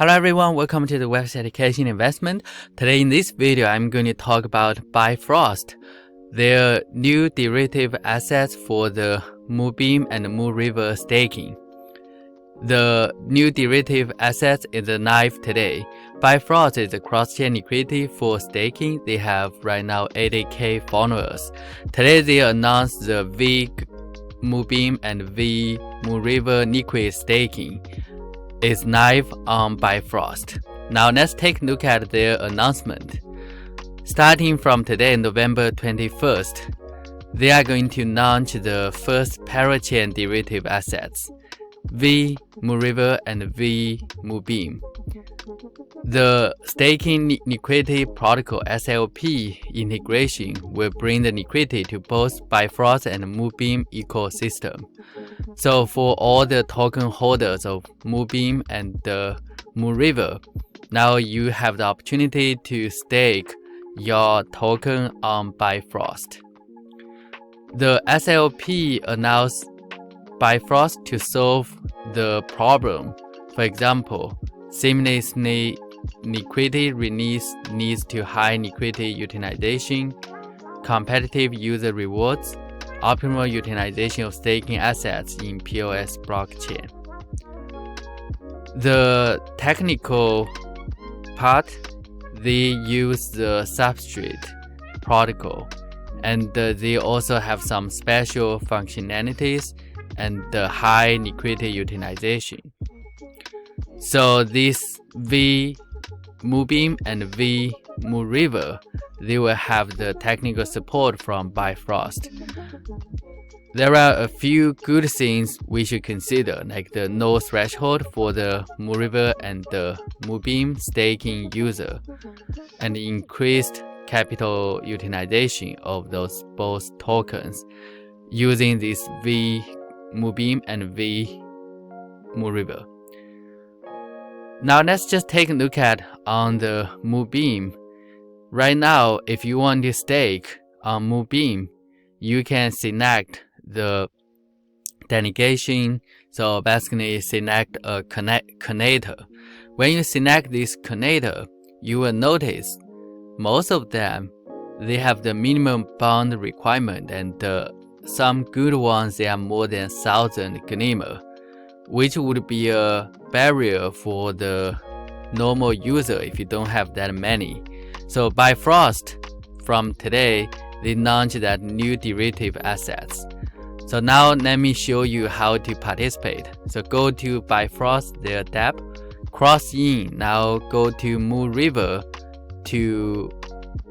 Hello everyone, welcome to the Website Education Investment. Today in this video, I'm going to talk about Bifrost, their new derivative assets for the Moonbeam and Moonriver staking. The new derivative assets is live today. Bifrost is a cross-chain liquidity for staking. They have right now 80k followers. Today they announced the vMOVR and vMOVR liquid staking is live on Bifrost. Now let's take a look at their announcement. Starting from today, November 21st, they are going to launch the first Parachain derivative assets, vMOVR and vMOVR. The staking liquidity protocol SLP integration will bring the liquidity to both Bifrost and Moonbeam ecosystem. So for all the token holders of Moonbeam and the Moonriver, now you have the opportunity to stake your token on Bifrost. The SLP announced Bifrost to solve the problem. For example, seamlessly liquidity release leads to high liquidity utilization, competitive user rewards, optimal utilization of staking assets in POS blockchain. The technical part, they use the substrate protocol, and they also have some special functionalities and the high liquidity utilization. So this vMOVR and vMOVR, they will have the technical support from Bifrost. There are a few good things we should consider, like the no threshold for the Moonriver and the Moonbeam staking user, and increased capital utilization of those both tokens using this vMOVR and vMOVR. Now let's just take a look at on the Moonbeam. Right now, if you want to stake on Moonbeam, you can select the delegation. So basically select a connector. When you select this connector, you will notice most of them, they have the minimum bond requirement, and some good ones, they are more than 1,000 glimmer, which would be a barrier for the normal user if you don't have that many. So Bifrost, from today, they launched that new derivative assets. So now let me show you how to participate. So go to Bifrost, their tab, cross in, now go to Moonriver to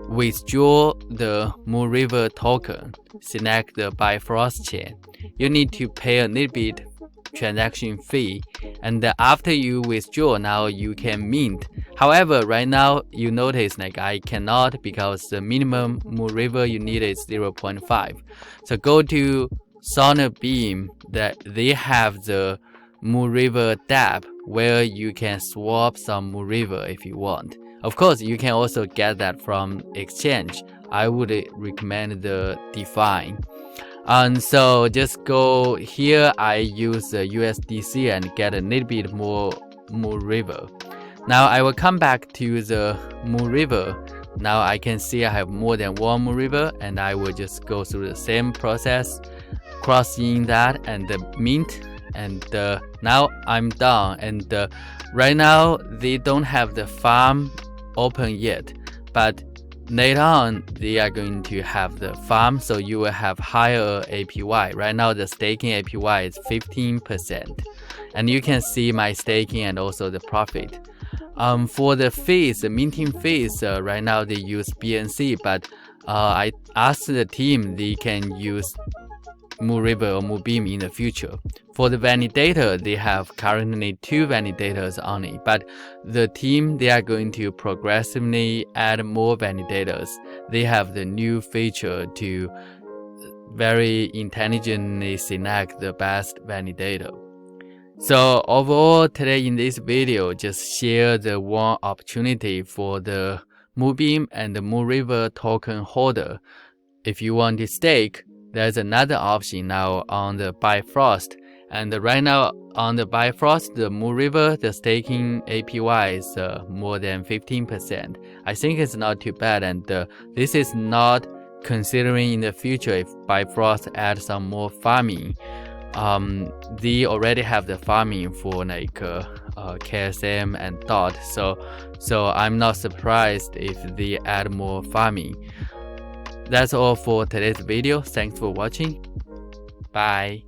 withdraw the Moonriver token. Select the Bifrost chain. You need to pay a little bit transaction fee, and after you withdraw, now you can mint. However, right now you notice like I cannot, because the minimum Moonriver you need is 0.5. So go to Solarbeam, that they have the Moonriver tab where you can swap some Moonriver if you want. Of course, you can also get that from exchange. I would recommend the DEFI. And so just go here, I use the USDC and get a little bit more Moonriver. Now I will come back to the Moonriver. Now I can see I have more than one Moonriver, and I will just go through the same process, cross in that and mint, and now I'm done. And right now they don't have the farm open yet, but later on they are going to have the farm, so you will have higher APY. Right now the staking APY is 15%, and you can see my staking and also the profit. For the fees, the minting fees, right now they use BNC, but I asked the team they can use Moonriver or Moonbeam in the future. For the validator, they have currently 2 validators only, but the team, they are going to progressively add more validators. They have the new feature to very intelligently select the best validator. So overall, today in this video, just share the one opportunity for the Moonbeam and the Moonriver token holder. If you want to stake, there's another option now on the Bifrost, And right now on the Bifrost, the MOVR, the staking APY is more than 15%. I think it's not too bad, and this is not considering in the future if Bifrost add some more farming. They already have the farming for like KSM and DOT, so I'm not surprised if they add more farming. That's all for today's video. Thanks for watching. Bye.